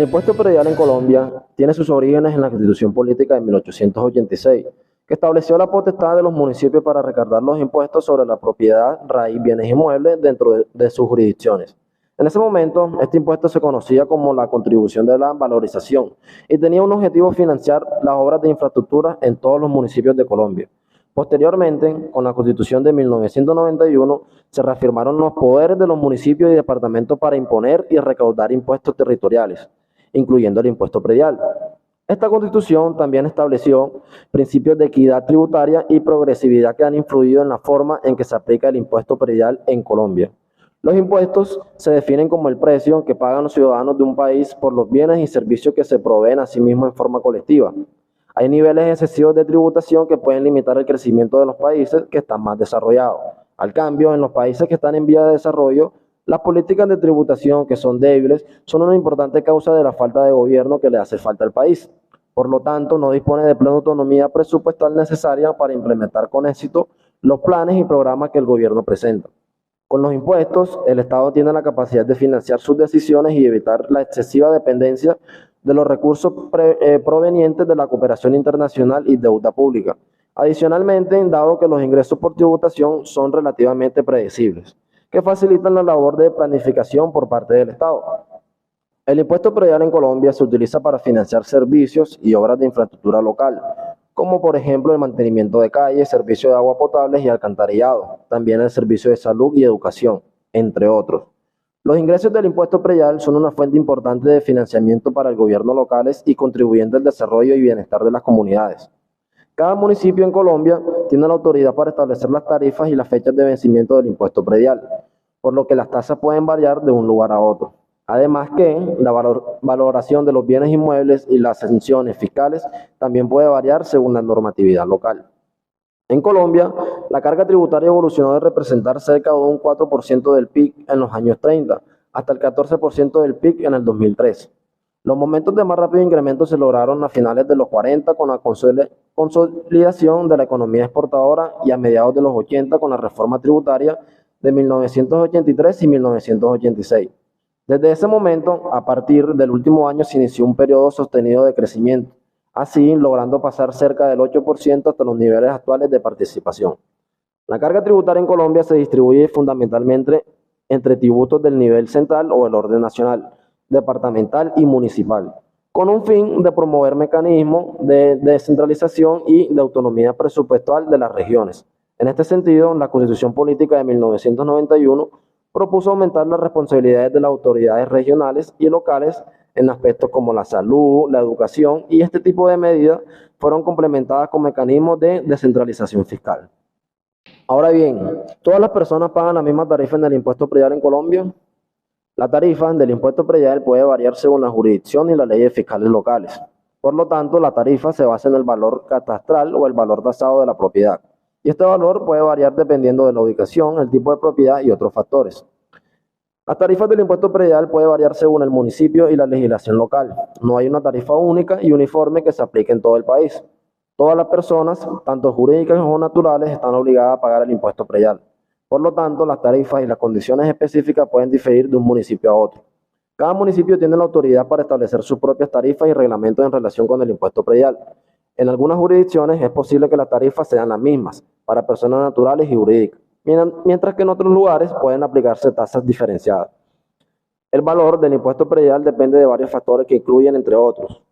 El impuesto predial en Colombia tiene sus orígenes en la Constitución Política de 1886, que estableció la potestad de los municipios para recaudar los impuestos sobre la propiedad, raíz, bienes y muebles dentro de sus jurisdicciones. En ese momento, este impuesto se conocía como la contribución de la valorización y tenía un objetivo financiar las obras de infraestructura en todos los municipios de Colombia. Posteriormente, con la Constitución de 1991, se reafirmaron los poderes de los municipios y departamentos para imponer y recaudar impuestos territoriales, incluyendo el impuesto predial. Esta Constitución también estableció principios de equidad tributaria y progresividad que han influido en la forma en que se aplica el impuesto predial en Colombia. Los impuestos se definen como el precio que pagan los ciudadanos de un país por los bienes y servicios que se proveen a sí mismos en forma colectiva. Hay niveles excesivos de tributación que pueden limitar el crecimiento de los países que están más desarrollados. Al cambio, en los países que están en vía de desarrollo, las políticas de tributación que son débiles son una importante causa de la falta de gobierno que le hace falta al país. Por lo tanto, no dispone de plena autonomía presupuestal necesaria para implementar con éxito los planes y programas que el gobierno presenta. Con los impuestos, el Estado tiene la capacidad de financiar sus decisiones y evitar la excesiva dependencia de los recursos provenientes de la cooperación internacional y deuda pública. Adicionalmente, dado que los ingresos por tributación son relativamente predecibles, que facilitan la labor de planificación por parte del Estado. El impuesto predial en Colombia se utiliza para financiar servicios y obras de infraestructura local, como por ejemplo el mantenimiento de calles, servicio de agua potable y alcantarillado, también el servicio de salud y educación, entre otros. Los ingresos del impuesto predial son una fuente importante de financiamiento para el gobierno locales y contribuyendo al desarrollo y bienestar de las comunidades. Cada municipio en Colombia tiene la autoridad para establecer las tarifas y las fechas de vencimiento del impuesto predial, por lo que las tasas pueden variar de un lugar a otro. Además que la valoración de los bienes inmuebles y las exenciones fiscales también puede variar según la normatividad local. En Colombia, la carga tributaria evolucionó de representar cerca de un 4% del PIB en los años 30 hasta el 14% del PIB en el 2003. Los momentos de más rápido incremento se lograron a finales de los 40 con la consolidación de la economía exportadora y a mediados de los 80 con la reforma tributaria de 1983 y 1986. Desde ese momento, a partir del último año, se inició un periodo sostenido de crecimiento, así logrando pasar cerca del 8% hasta los niveles actuales de participación. La carga tributaria en Colombia se distribuye fundamentalmente entre tributos del nivel central o el orden nacional, departamental y municipal, con un fin de promover mecanismos de descentralización y de autonomía presupuestal de las regiones. En este sentido, la Constitución Política de 1991 propuso aumentar las responsabilidades de las autoridades regionales y locales en aspectos como la salud, la educación, y este tipo de medidas fueron complementadas con mecanismos de descentralización fiscal. Ahora bien, ¿todas las personas pagan la misma tarifa en el impuesto predial en Colombia? La tarifa del impuesto predial puede variar según la jurisdicción y las leyes fiscales locales. Por lo tanto, la tarifa se basa en el valor catastral o el valor tasado de la propiedad. Y este valor puede variar dependiendo de la ubicación, el tipo de propiedad y otros factores. Las tarifas del impuesto predial pueden variar según el municipio y la legislación local. No hay una tarifa única y uniforme que se aplique en todo el país. Todas las personas, tanto jurídicas como naturales, están obligadas a pagar el impuesto predial. Por lo tanto, las tarifas y las condiciones específicas pueden diferir de un municipio a otro. Cada municipio tiene la autoridad para establecer sus propias tarifas y reglamentos en relación con el impuesto predial. En algunas jurisdicciones es posible que las tarifas sean las mismas para personas naturales y jurídicas, mientras que en otros lugares pueden aplicarse tasas diferenciadas. El valor del impuesto predial depende de varios factores que incluyen, entre otros,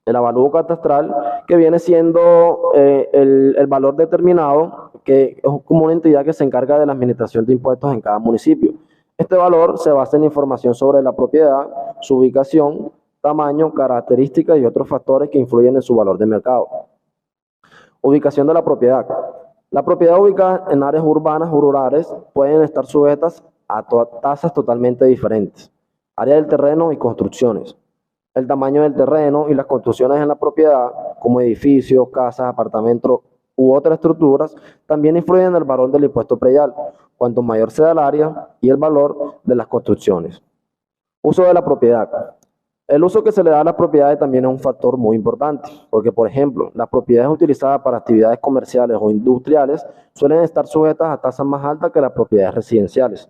el avalúo catastral, que viene siendo el valor determinado, que es como una entidad que se encarga de la administración de impuestos en cada municipio. Este valor se basa en información sobre la propiedad, su ubicación, tamaño, características y otros factores que influyen en su valor de mercado. Ubicación de la propiedad. La propiedad ubicada en áreas urbanas o rurales pueden estar sujetas a tasas totalmente diferentes. Área del terreno y construcciones. El tamaño del terreno y las construcciones en la propiedad, como edificios, casas, apartamentos u otras estructuras, también influyen en el valor del impuesto predial, cuanto mayor sea el área y el valor de las construcciones. Uso de la propiedad. El uso que se le da a las propiedades también es un factor muy importante, porque, por ejemplo, las propiedades utilizadas para actividades comerciales o industriales suelen estar sujetas a tasas más altas que las propiedades residenciales.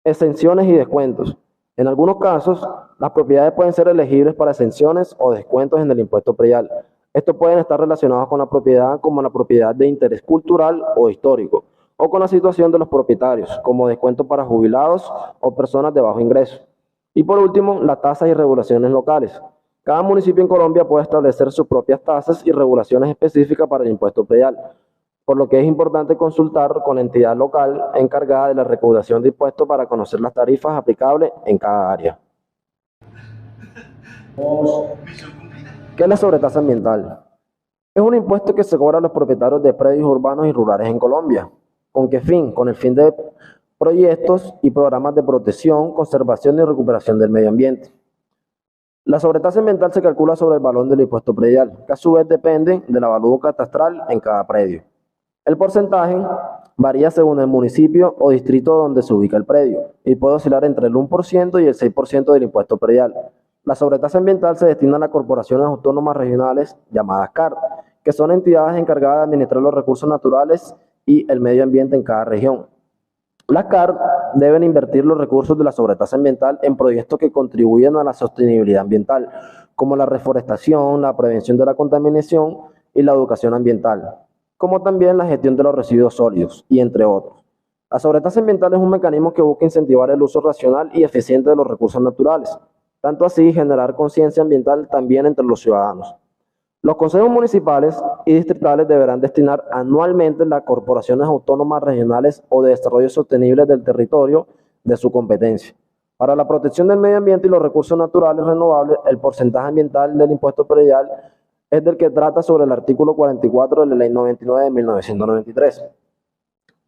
Exenciones y descuentos. En algunos casos, las propiedades pueden ser elegibles para exenciones o descuentos en el impuesto predial. Estos pueden estar relacionados con la propiedad como la propiedad de interés cultural o histórico, o con la situación de los propietarios, como descuentos para jubilados o personas de bajo ingreso. Y por último, las tasas y regulaciones locales. Cada municipio en Colombia puede establecer sus propias tasas y regulaciones específicas para el impuesto predial, por lo que es importante consultar con la entidad local encargada de la recaudación de impuestos para conocer las tarifas aplicables en cada área. ¿Qué es la sobretasa ambiental? Es un impuesto que se cobra a los propietarios de predios urbanos y rurales en Colombia. ¿Con qué fin? Con el fin de proyectos y programas de protección, conservación y recuperación del medio ambiente. La sobretasa ambiental se calcula sobre el valor del impuesto predial, que a su vez depende del avalúo catastral en cada predio. El porcentaje varía según el municipio o distrito donde se ubica el predio y puede oscilar entre el 1% y el 6% del impuesto predial. La sobretasa ambiental se destina a las corporaciones autónomas regionales llamadas CAR, que son entidades encargadas de administrar los recursos naturales y el medio ambiente en cada región. Las CAR deben invertir los recursos de la sobretasa ambiental en proyectos que contribuyan a la sostenibilidad ambiental, como la reforestación, la prevención de la contaminación y la educación ambiental, como también la gestión de los residuos sólidos, y entre otros. La sobretasa ambiental es un mecanismo que busca incentivar el uso racional y eficiente de los recursos naturales, tanto así generar conciencia ambiental también entre los ciudadanos. Los consejos municipales y distritales deberán destinar anualmente las corporaciones autónomas regionales o de desarrollo sostenible del territorio de su competencia. Para la protección del medio ambiente y los recursos naturales renovables, el porcentaje ambiental del impuesto predial es del que trata sobre el artículo 44 de la Ley 99 de 1993.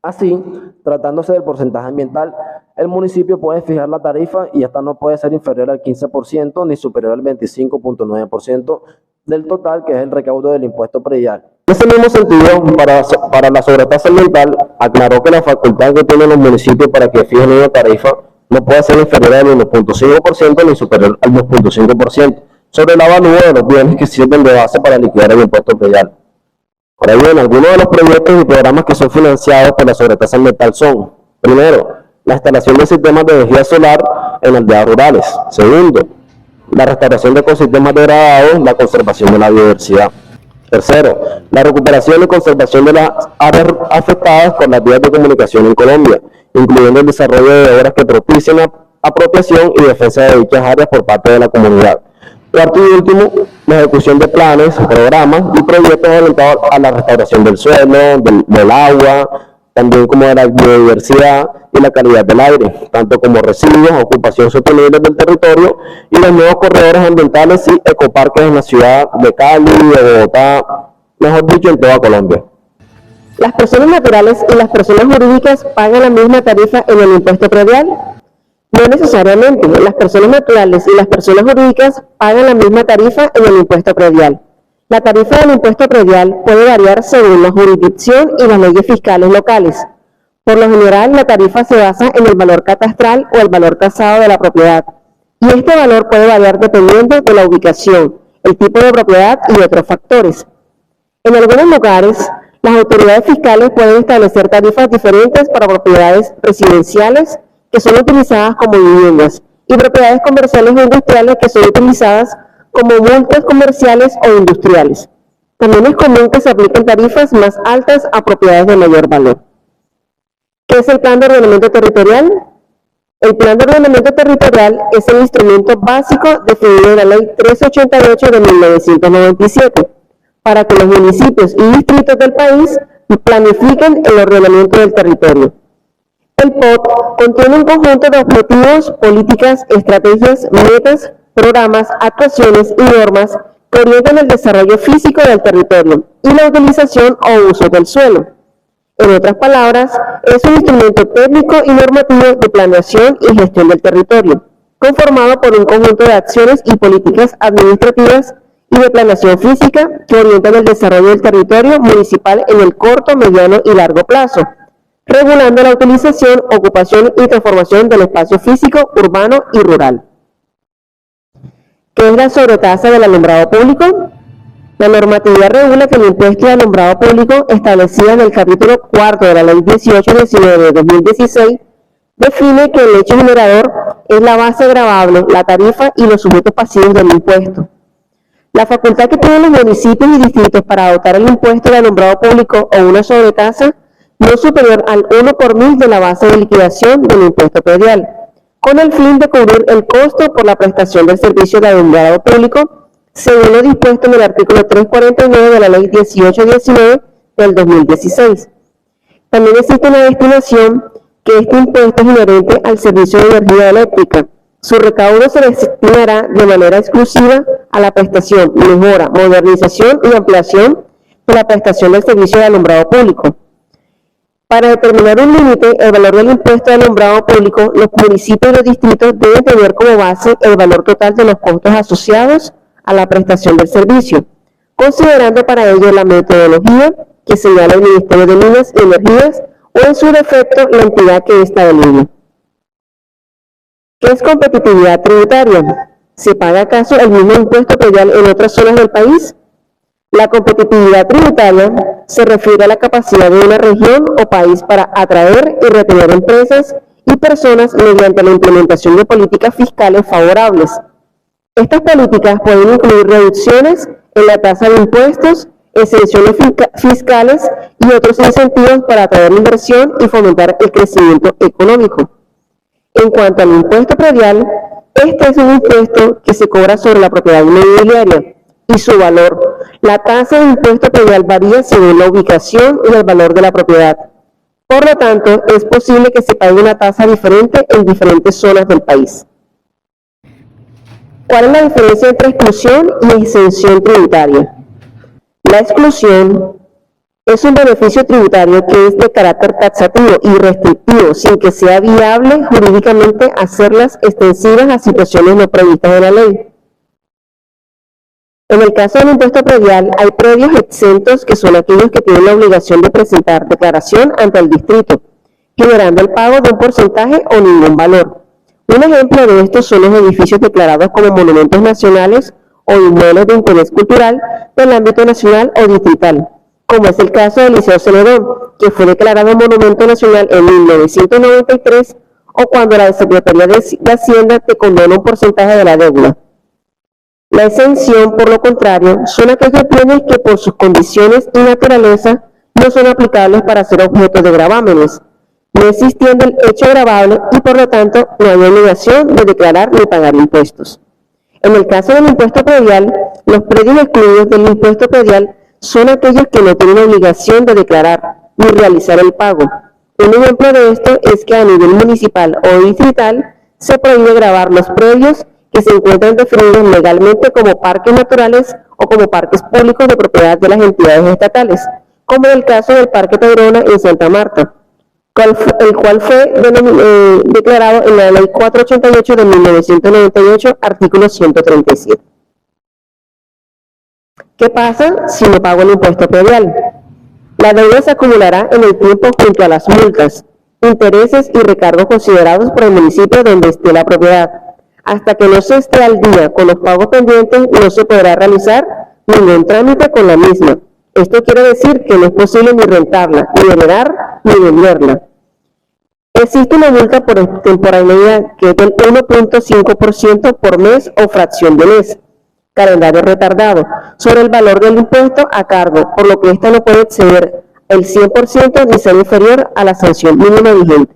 Así, tratándose del porcentaje ambiental, el municipio puede fijar la tarifa y esta no puede ser inferior al 15% ni superior al 25.9% del total, que es el recaudo del impuesto predial. En ese mismo sentido, para la sobretasa ambiental, aclaró que la facultad que tienen los municipios para que fijen una tarifa no puede ser inferior al 1.5% ni superior al 2.5% sobre el avalúo de los bienes que sirven de base para liquidar el impuesto predial. Ahora bien, algunos de los proyectos y programas que son financiados por la sobretasa ambiental son: primero, la instalación de sistemas de energía solar en aldeas rurales; segundo, la restauración de ecosistemas degradados, la conservación de la biodiversidad; tercero, la recuperación y conservación de las áreas afectadas por las vías de comunicación en Colombia, incluyendo el desarrollo de obras que propicien la apropiación y defensa de dichas áreas por parte de la comunidad; cuarto y último, la ejecución de planes, programas y proyectos orientados a la restauración del suelo, del agua, también como de la biodiversidad y la calidad del aire, tanto como residuos, ocupación sostenible del territorio y los nuevos corredores ambientales y ecoparques en la ciudad de Cali, de Bogotá, mejor dicho, en toda Colombia. ¿Las personas naturales y las personas jurídicas pagan la misma tarifa en el impuesto predial? No necesariamente. Las personas naturales y las personas jurídicas pagan la misma tarifa en el impuesto predial. La tarifa del impuesto predial puede variar según la jurisdicción y las leyes fiscales locales. Por lo general, la tarifa se basa en el valor catastral o el valor tasado de la propiedad, y este valor puede variar dependiendo de la ubicación, el tipo de propiedad y otros factores. En algunos lugares, las autoridades fiscales pueden establecer tarifas diferentes para propiedades residenciales que son utilizadas como viviendas y propiedades comerciales o industriales que son utilizadas como multas comerciales o industriales. También es común que se apliquen tarifas más altas a propiedades de mayor valor. ¿Qué es el Plan de Ordenamiento Territorial? El Plan de Ordenamiento Territorial es el instrumento básico definido en la Ley 1388 de 1997 para que los municipios y distritos del país planifiquen el ordenamiento del territorio. El POT contiene un conjunto de objetivos, políticas, estrategias, metas, programas, actuaciones y normas que orientan el desarrollo físico del territorio y la utilización o uso del suelo. En otras palabras, es un instrumento técnico y normativo de planeación y gestión del territorio, conformado por un conjunto de acciones y políticas administrativas y de planeación física que orientan el desarrollo del territorio municipal en el corto, mediano y largo plazo, regulando la utilización, ocupación y transformación del espacio físico, urbano y rural. ¿Qué es la sobretasa del alumbrado público? La normatividad regula que el impuesto de alumbrado público, establecida en el capítulo 4 de la Ley 1819 de 2016, define que el hecho generador es la base gravable, la tarifa y los sujetos pasivos del impuesto. La facultad que tienen los municipios y distritos para adoptar el impuesto de alumbrado público o una sobretasa no superior al 1 por 1000 de la base de liquidación del impuesto predial, con el fin de cubrir el costo por la prestación del servicio de alumbrado público, según lo dispuesto en el artículo 349 de la Ley 1819 del 2016. También existe una destinación que este impuesto es inherente al servicio de energía eléctrica. Su recaudo se destinará de manera exclusiva a la prestación, mejora, modernización y ampliación de la prestación del servicio de alumbrado público. Para determinar un límite, el valor del impuesto de alumbrado público, los municipios y los distritos deben tener como base el valor total de los costos asociados a la prestación del servicio, considerando para ello la metodología que señala el Ministerio de Minas y Energías o en su defecto la entidad que ésta delinee. ¿Qué es competitividad tributaria? ¿Se paga acaso el mismo impuesto predial en otras zonas del país? La competitividad tributaria se refiere a la capacidad de una región o país para atraer y retener empresas y personas mediante la implementación de políticas fiscales favorables. Estas políticas pueden incluir reducciones en la tasa de impuestos, exenciones fiscales y otros incentivos para atraer inversión y fomentar el crecimiento económico. En cuanto al impuesto predial, este es un impuesto que se cobra sobre la propiedad inmobiliaria y su valor. La tasa de impuesto predial varía según la ubicación y el valor de la propiedad. Por lo tanto, es posible que se pague una tasa diferente en diferentes zonas del país. ¿Cuál es la diferencia entre exclusión y exención tributaria? La exclusión es un beneficio tributario que es de carácter taxativo y restrictivo, sin que sea viable jurídicamente hacerlas extensivas a situaciones no previstas en la ley. En el caso del impuesto predial, hay predios exentos que son aquellos que tienen la obligación de presentar declaración ante el distrito, generando el pago de un porcentaje o ningún valor. Un ejemplo de estos son los edificios declarados como monumentos nacionales o inmuebles de interés cultural del ámbito nacional o distrital, como es el caso del Liceo Celedón, que fue declarado monumento nacional en 1993, o cuando la Secretaría de Hacienda te condona un porcentaje de la deuda. La exención, por lo contrario, son aquellos bienes que por sus condiciones y naturaleza no son aplicables para ser objeto de gravámenes, no existiendo el hecho gravable y por lo tanto no hay obligación de declarar ni pagar impuestos. En el caso del impuesto predial, los predios excluidos del impuesto predial son aquellos que no tienen obligación de declarar ni realizar el pago. Un ejemplo de esto es que a nivel municipal o distrital se prohíbe gravar los predios que se encuentran definidos legalmente como parques naturales o como parques públicos de propiedad de las entidades estatales, como en el caso del Parque Tayrona en Santa Marta, el cual fue declarado en la Ley 488 de 1998, artículo 137. ¿Qué pasa si no pago el impuesto predial? La deuda se acumulará en el tiempo junto a las multas, intereses y recargos considerados por el municipio donde esté la propiedad. Hasta que no se esté al día con los pagos pendientes, no se podrá realizar ningún trámite con la misma. Esto quiere decir que no es posible ni rentarla, ni heredar, ni venderla. Existe una multa por extemporaneidad que es del 1.5% por mes o fracción de mes, calendario retardado, sobre el valor del impuesto a cargo, por lo que ésta no puede exceder el 100% ni ser inferior a la sanción mínima vigente.